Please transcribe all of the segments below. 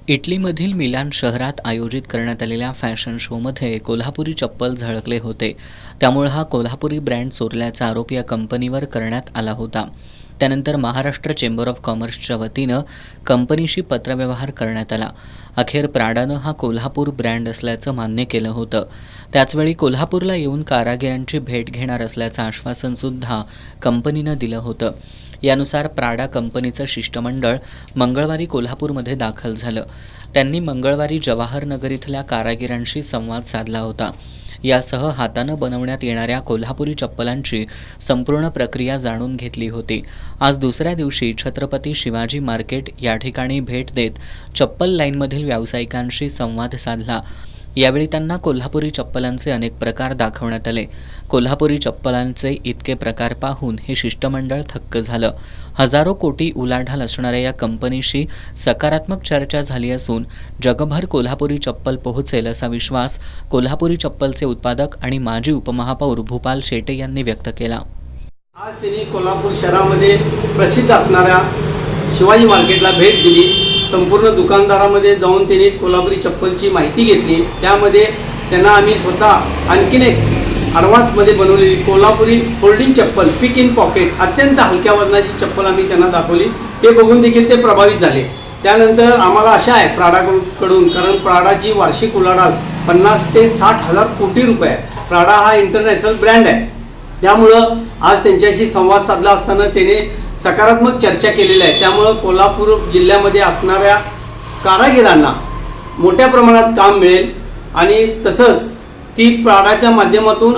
इटलीमधील मिलान शहरात आयोजित करण्यात आलेल्या फॅशन शोमध्ये कोल्हापुरी चप्पल झळकले होते. त्यामुळे हा कोल्हापुरी ब्रँड चोरल्याचा आरोप या कंपनीवर करण्यात आला होता. त्यानंतर महाराष्ट्र चेंबर ऑफ कॉमर्सच्या वतीनं कंपनीशी पत्रव्यवहार करण्यात आला. अखेर प्राडानं हा कोल्हापूर ब्रँड असल्याचं मान्य केलं होतं. त्याचवेळी कोल्हापूरला येऊन कारागिरांची भेट घेणार असल्याचं आश्वासनसुद्धा कंपनीनं दिलं होतं. यानुसार प्राडा कंपनीचं शिष्टमंडळ मंगळवारी कोल्हापूरमध्ये दाखल झालं. त्यांनी मंगळवारी जवाहरनगर इथल्या कारागिरांशी संवाद साधला होता. यासह हातानं बनवण्यात येणाऱ्या कोल्हापुरी चप्पलांची संपूर्ण प्रक्रिया जाणून घेतली होती. आज दुसऱ्या दिवशी छत्रपती शिवाजी मार्केट या ठिकाणी भेट देत चप्पल लाईनमधील व्यावसायिकांशी संवाद साधला. यावेळी त्यांना कोल्हापुरी चप्पलांचे अनेक प्रकार दाखवण्यात आले. कोल्हापुरी चप्पलांचे इतके प्रकार पाहून हे शिष्टमंडळ थक्क झालं. हजारो कोटी उलाढाल असणाऱ्या या कंपनीशी सकारात्मक चर्चा झाली असून जगभर कोल्हापुरी चप्पल पोहोचेल असा विश्वास कोल्हापुरी चप्पलचे उत्पादक आणि माजी उपमहापौर भूपाल शेटे यांनी व्यक्त केला. आज त्यांनी कोल्हापूर शहरामध्ये प्रसिद्ध असणाऱ्या शिवाजी मार्केटला भेट दिली. संपूर्ण दुकानदारामध्ये जाऊन त्यांनी कोल्हापुरी चप्पलची माहिती घेतली. त्यामध्ये त्यांना आम्ही स्वतः आणखीन एक ॲडव्हान्समध्ये बनवलेली कोल्हापुरी फोल्डिंग चप्पल पिक इन पॉकेट अत्यंत हलक्या वजनाची चप्पल आम्ही त्यांना दाखवली. ते बघून देखील ते प्रभावित झाले. त्यानंतर आम्हाला आशा आहे प्राडाकडून, कारण प्राडाची वार्षिक उलाढाल 50 ते 60 हजार कोटी रुपये आहे. प्राडा हा इंटरनॅशनल ब्रँड आहे. त्यामुळं आज त्यांच्याशी संवाद साधला असताना त्याने सकारात्मक चर्चा केलेली आहे. त्यामुळं कोल्हापूर जिल्ह्यामध्ये असणाऱ्या कारागिरांना मोठ्या प्रमाणात काम मिळेल आणि तसंच ती प्राडाच्या माध्यमातून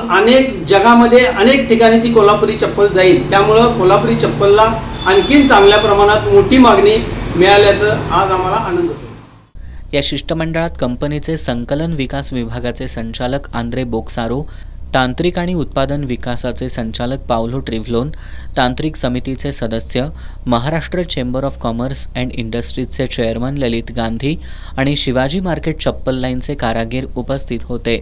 जगामध्ये अनेक ठिकाणी ती कोल्हापुरी चप्पल जाईल. त्यामुळं कोल्हापुरी चप्पलला आणखीन चांगल्या प्रमाणात मोठी मागणी मिळाल्याचं आज आम्हाला आनंद होतो. या शिष्टमंडळात कंपनीचे संकलन विकास विभागाचे संचालक आंद्रे बोक्सारो, तांत्रिक आणि उत्पादन विकासाचे संचालक पावलो ट्रिव्हलोन, तांत्रिक समितीचे सदस्य, Maharashtra chamber of commerce and इंडस्ट्रीजचे चेअरमन ललित गांधी आणि शिवाजी मार्केट चप्पल लाईनचे कारागीर उपस्थित होते.